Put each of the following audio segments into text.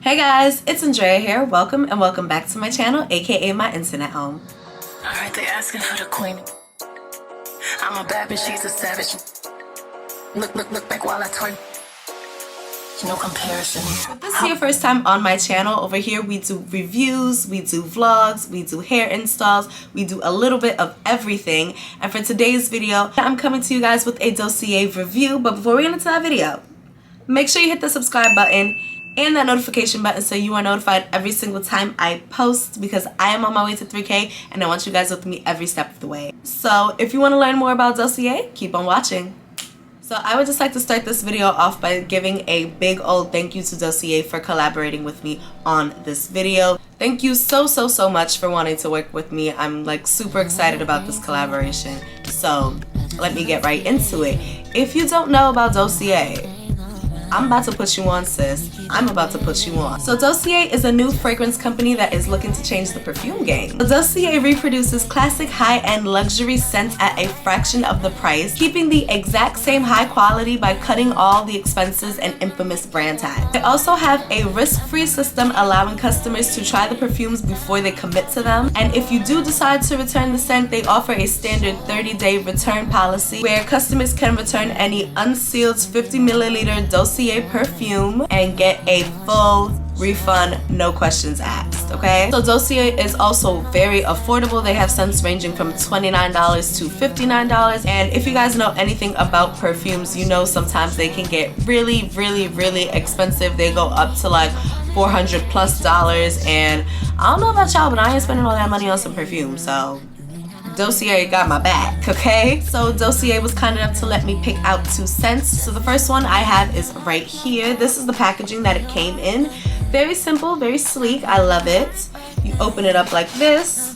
Hey guys, it's Andrea here. Welcome and welcome back to my channel, aka my internet home. Alright, they asking for the queen. I'm a bad bitch, she's a savage. Look back while I twerk. No comparison. If this is your first time on my channel, over here we do reviews, we do vlogs, we do hair installs, we do a little bit of everything. And for today's video, I'm coming to you guys with a Dossier review. But before we get into that video, make sure you hit the subscribe button and that notification button so you are notified every single time I post, because I am on my way to 3K and I want you guys with me every step of the way. So if you want to learn more about Dossier, keep on watching. So I would just like to start this video off by giving a big old thank you to Dossier for collaborating with me on this video. Thank you so much for wanting to work with me. I'm like super excited about this collaboration. So let me get right into it. If you don't know about Dossier, I'm about to put you on, sis. I'm about to put you on. So Dossier is a new fragrance company that is looking to change the perfume game. Dossier reproduces classic high-end luxury scents at a fraction of the price, keeping the exact same high quality by cutting all the expenses and infamous brand tags. They also have a risk-free system allowing customers to try the perfumes before they commit to them. And if you do decide to return the scent, they offer a standard 30-day return policy where customers can return any unsealed 50ml Dossier Perfume and get a full refund, no questions asked, okay? So Dossier is also very affordable. They have scents ranging from $29 to $59. And if you guys know anything about perfumes, you know sometimes they can get really expensive. They go up to like $400+. And I don't know about y'all, but I ain't spending all that money on some perfume, so Dossier got my back, okay? So Dossier was kind enough to let me pick out 2 scents. So the first one I have is right here. This is the packaging that it came in. Very simple, very sleek. I love it. You open it up like this,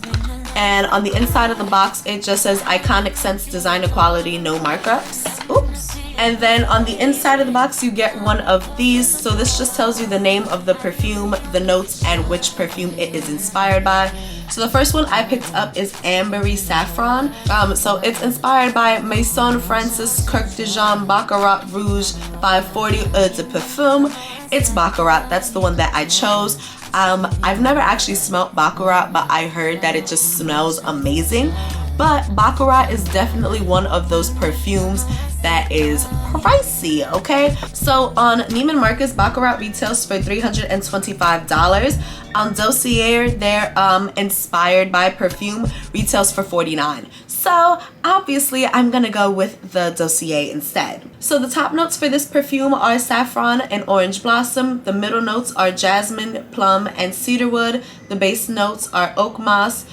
and on the inside of the box it just says iconic scents, designer quality, no markups. Oops. And then on the inside of the box you get one of these. So this just tells you the name of the perfume, the notes, and which perfume it is inspired by. So the first one I picked up is Ambery Saffron. So it's inspired by Maison Francis Kirk de Jean Baccarat Rouge 540 Eau de Parfum. It's Baccarat, that's the one that I chose. I've never actually smelled Baccarat, but I heard that it just smells amazing. But Baccarat is definitely one of those perfumes that is pricey, okay? So on Neiman Marcus, Baccarat retails for $325. On Dossier, their inspired by perfume retails for $49. So obviously I'm gonna go with the Dossier instead. So the top notes for this perfume are saffron and orange blossom. The middle notes are jasmine, plum, and cedarwood. The base notes are oak moss,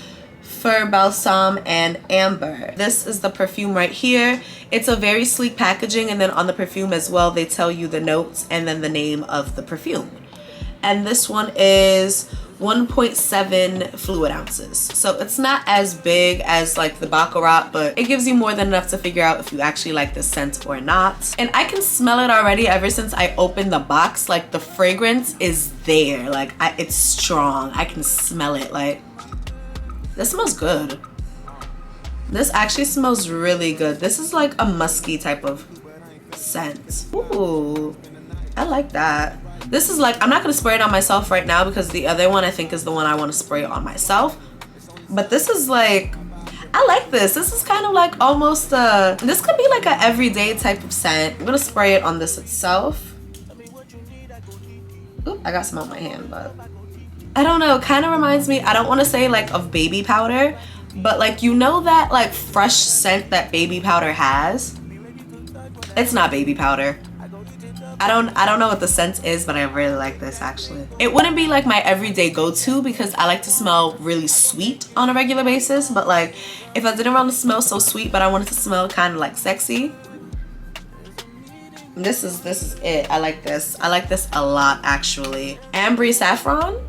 fir balsam, and amber. This is the perfume right here. It's a very sleek packaging, and then on the perfume as well they tell you the notes and then the name of the perfume. And this one is 1.7 fluid ounces. So it's not as big as like the Baccarat, but it gives you more than enough to figure out if you actually like the scent or not. And I can smell it already ever since I opened the box. Like the fragrance is there. Like it's strong. I can smell it. Like, this smells good. This actually smells really good. This is like a musky type of scent. Ooh, I like that. This is like, I'm not gonna spray it on myself right now because the other one I think is the one I want to spray on myself. But this is like, I like this. This is kind of like almost this could be like an everyday type of scent. I'm gonna spray it on this itself. Oop, I got some on my hand, but I don't know, kind of reminds me, I don't want to say like of baby powder, but like, you know that like fresh scent that baby powder has? It's not baby powder. I don't know what the scent is, but I really like this actually. It wouldn't be like my everyday go-to because I like to smell really sweet on a regular basis, but like if I didn't want to smell so sweet but I wanted to smell kind of like sexy, this is it. I like this. I like this a lot actually. Ambery Saffron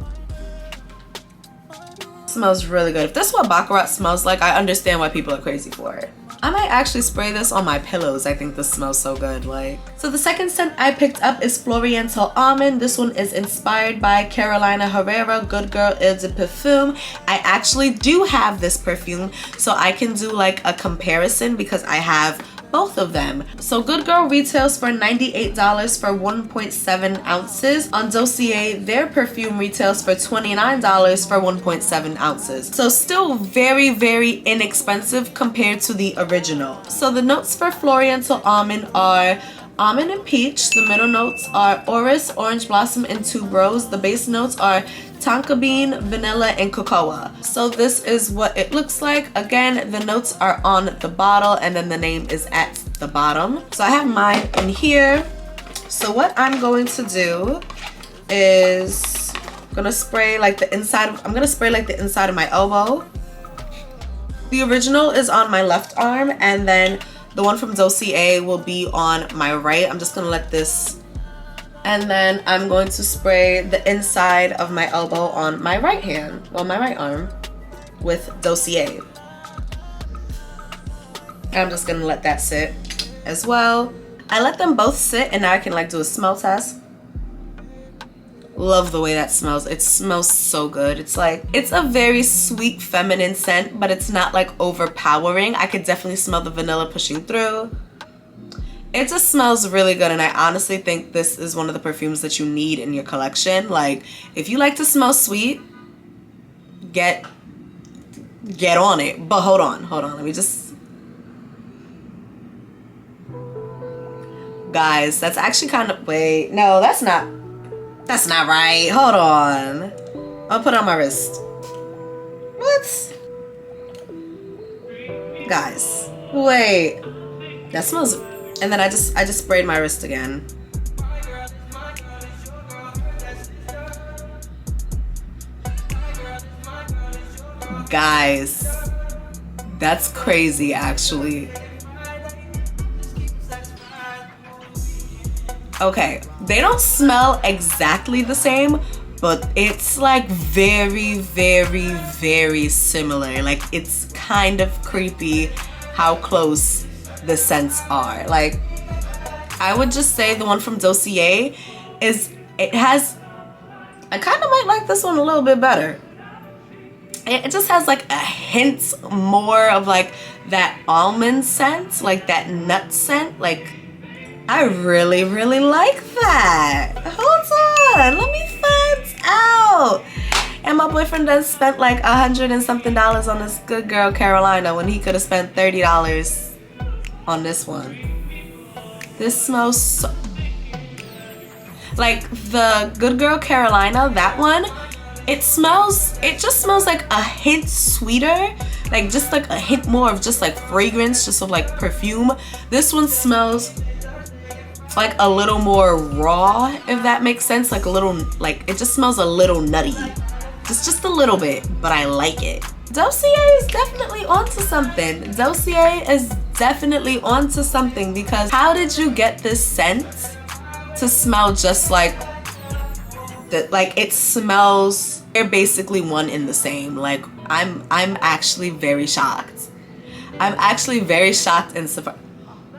smells really good. If this is what Baccarat smells like, I understand why people are crazy for it. I might actually spray this on my pillows. I think this smells so good. Like, so the second scent I picked up is Floriental Almond. This one is inspired by Carolina Herrera Good Girl Eau de Parfum. I actually do have this perfume, so I can do like a comparison because I have both of them. So Good Girl retails for $98 for 1.7 ounces. On Dossier, their perfume retails for $29 for 1.7 ounces. So still very, very inexpensive compared to the original. So the notes for Floriental Almond are almond and peach. The middle notes are orris, orange blossom, and tuberose. The base notes are tonka bean, vanilla, and cocoa. So this is what it looks like. Again, the notes are on the bottle and then the name is at the bottom. So I have mine in here. So what I'm going to do is I'm gonna spray like the inside of my elbow. The original is on my left arm, and then the one from Dossier will be on my right. I'm just gonna let this, and then I'm going to spray the inside of my elbow on my right hand, well, my right arm, with Dossier. And I'm just gonna let that sit as well. I let them both sit, and now I can like do a smell test. Love the way that smells. It smells so good. It's like, it's a very sweet feminine scent, but it's not like overpowering. I could definitely smell the vanilla pushing through. It just smells really good, and I honestly think this is one of the perfumes that you need in your collection. Like, if you like to smell sweet, get on it. But hold on, let me just, guys, that's actually kind of, wait, no, that's not right. Hold on, I'll put it on my wrist. What? Guys, wait, that smells, and then I just sprayed my wrist again. Guys, that's crazy actually. Okay, they don't smell exactly the same, but it's like very, very, very similar. Like, it's kind of creepy how close the scents are. Like, I would just say the one from Dossier I kind of might like this one a little bit better. It just has like a hint more of like that almond scent, like that nut scent. Like, I really, really like that. Hold on, let me find out. And my boyfriend does spent like $100 and something on this Good Girl Carolina when he could have spent $30 on this one. This smells so, like the Good Girl Carolina, that one, it just smells like a hint sweeter, like just like a hint more of just like fragrance, just of like perfume. This one smells like a little more raw, if that makes sense. Like a little, like it just smells a little nutty, just a little bit, but I like it. Dossier is definitely onto something. Dossier is definitely onto something, because how did you get this scent to smell just like that? Like, it smells, they're basically one in the same. Like, I'm actually very shocked. I'm actually very shocked and surprised.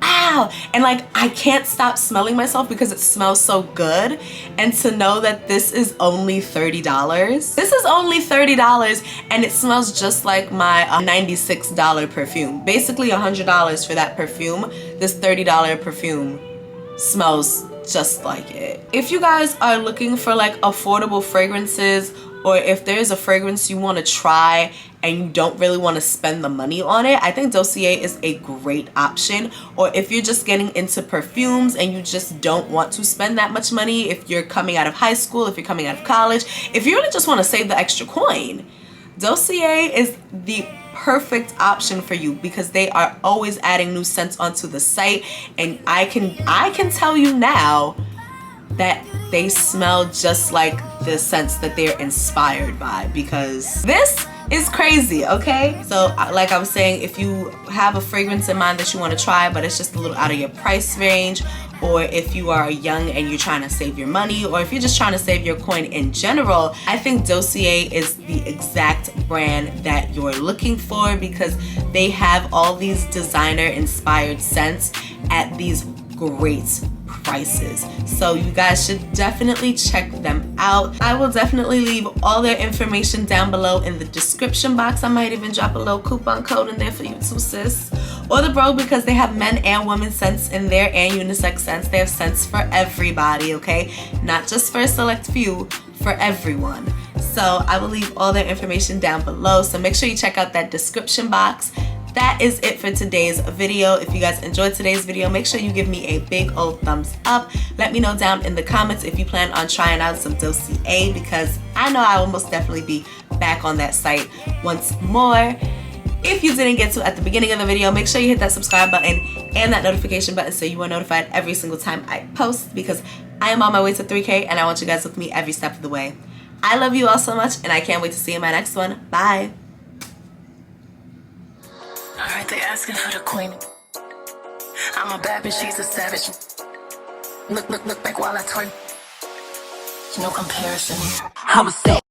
Ow! And like, I can't stop smelling myself because it smells so good. And to know that this is only $30. This is only $30 and it smells just like my $96 perfume. Basically $100 for that perfume. This $30 perfume smells just like it. If you guys are looking for like affordable fragrances, or if there's a fragrance you want to try and you don't really want to spend the money on it, I think Dossier is a great option. Or if you're just getting into perfumes and you just don't want to spend that much money, if you're coming out of high school, if you're coming out of college, if you really just want to save the extra coin, Dossier is the perfect option for you, because they are always adding new scents onto the site, and I can tell you now that they smell just like the scents that they're inspired by, because this is crazy, okay? So like I was saying, if you have a fragrance in mind that you want to try but it's just a little out of your price range, or if you are young and you're trying to save your money, or if you're just trying to save your coin in general, I think Dossier is the exact brand that you're looking for, because they have all these designer inspired scents at these great prices. So you guys should definitely check them out. I will definitely leave all their information down below in the description box. I might even drop a little coupon code in there for you too, sis. Or the bro, because they have men and women scents in there and unisex scents. They have scents for everybody, okay? Not just for a select few, for everyone. So I will leave all their information down below. So make sure you check out that description box. That is it for today's video. If you guys enjoyed today's video, make sure you give me a big old thumbs up. Let me know down in the comments if you plan on trying out some Dossier, because I know I will most definitely be back on that site once more. If you didn't get to at the beginning of the video, make sure you hit that subscribe button and that notification button so you are notified every single time I post, because I am on my way to 3K and I want you guys with me every step of the way. I love you all so much and I can't wait to see you in my next one. Bye. Alright, they asking for the queen. I'm a bad bitch, she's a savage. Look back while I twerk. No comparison. I'm a